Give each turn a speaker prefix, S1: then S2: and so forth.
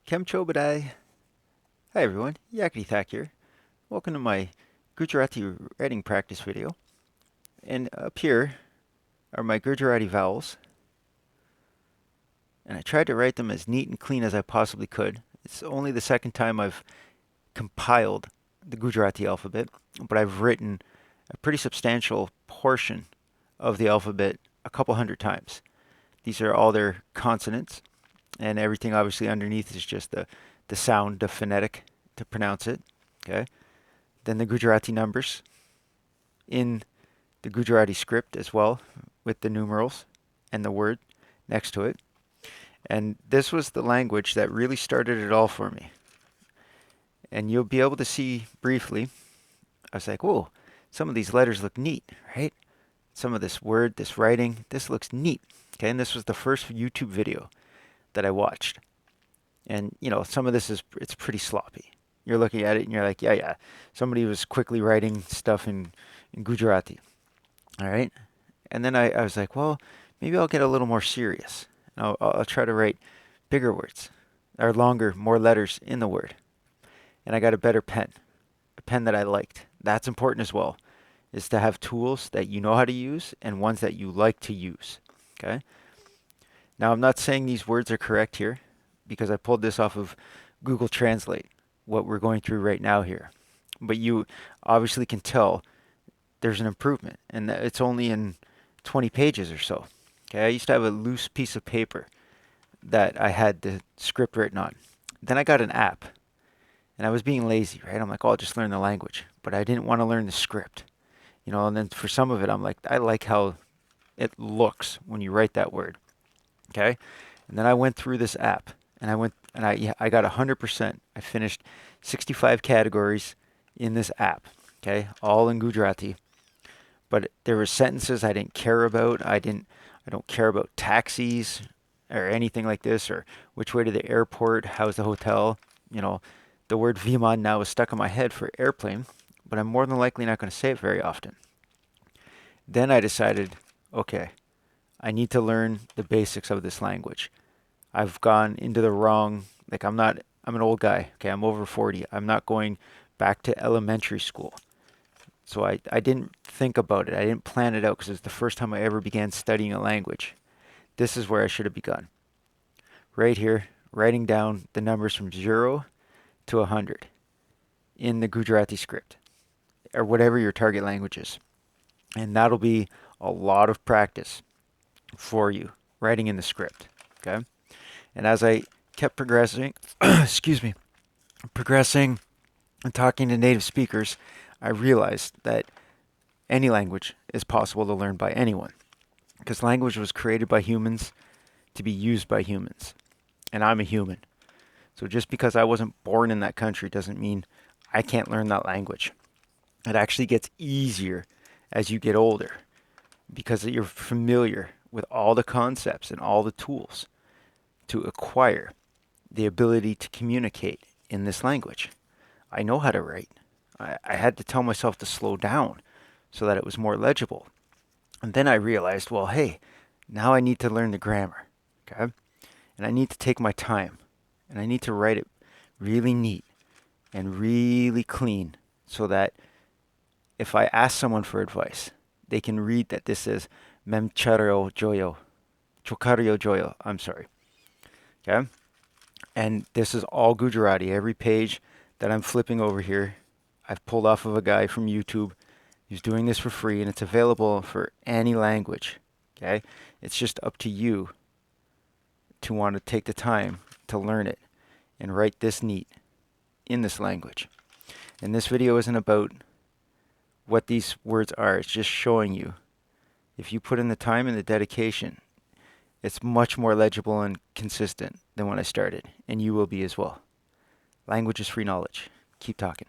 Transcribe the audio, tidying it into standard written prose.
S1: Kemcho Badai. Hi everyone, Yakety Thak here. Welcome to my Gujarati writing practice video. And up here are my Gujarati vowels. And I tried to write them as neat and clean as I possibly could. It's only the second time I've compiled the Gujarati alphabet, but I've written a pretty substantial portion of the alphabet a couple hundred times. These are all their consonants, and everything obviously underneath is just the sound, the phonetic to pronounce it. Okay. Then the Gujarati numbers in the Gujarati script as well, with the numerals and the word next to it. And this was the language that really started it all for me. And you'll be able to see briefly, I was like, whoa, some of these letters look neat, right? Some of this word, this writing, this looks neat. Okay, and this was the first YouTube video that I watched. And, you know, some of this it's pretty sloppy. You're looking at it and you're like, yeah, somebody was quickly writing stuff in Gujarati. All right. And then I was like, well, maybe I'll get a little more serious. I'll try to write bigger words or longer, more letters in the word. And I got a better pen, a pen that I liked. That's important as well, is to have tools that you know how to use and ones that you like to use. Okay. Now, I'm not saying these words are correct here because I pulled this off of Google Translate, what we're going through right now here. But you obviously can tell there's an improvement, and it's only in 20 pages or so. Okay, I used to have a loose piece of paper that I had the script written on. Then I got an app, and I was being lazy, right? I'm like, oh, I'll just learn the language, but I didn't want to learn the script, you know. And then for some of it, I'm like, I like how it looks when you write that word. Okay, and then I went through this app, and I got 100%. I finished 65 categories in this app. Okay, all in Gujarati. But there were sentences I didn't care about. I don't care about taxis or anything like this, or which way to the airport, how's the hotel. You know, the word Viman now is stuck in my head for airplane, but I'm more than likely not going to say it very often. Then I decided, okay, I need to learn the basics of this language. I've gone into the wrong, like I'm an old guy, okay, I'm over 40. I'm not going back to elementary school. So I didn't think about it. I didn't plan it out because it was the first time I ever began studying a language. This is where I should have begun. Right here, writing down the numbers from 0 to 100 in the Gujarati script or whatever your target language is. And that'll be a lot of practice for you writing in the script. Okay? And as I kept progressing, excuse me, progressing and talking to native speakers, I realized that any language is possible to learn by anyone because language was created by humans to be used by humans. And I'm a human. So just because I wasn't born in that country doesn't mean I can't learn that language. It actually gets easier as you get older because you're familiar with all the concepts and all the tools to acquire the ability to communicate in this language. I know how to write. I had to tell myself to slow down so that it was more legible. And then I realized, well, hey, now I need to learn the grammar. Okay? And I need to take my time. And I need to write it really neat and really clean so that if I ask someone for advice, they can read that this is Memchario Joyo. Chokario Joyo. I'm sorry. Okay? And this is all Gujarati. Every page that I'm flipping over here, I've pulled off of a guy from YouTube who's doing this for free, and it's available for any language. Okay? It's just up to you to want to take the time to learn it and write this neat in this language. And this video isn't about what these words are. It's just showing you. If you put in the time and the dedication, it's much more legible and consistent than when I started, and you will be as well. Language is free knowledge. Keep talking.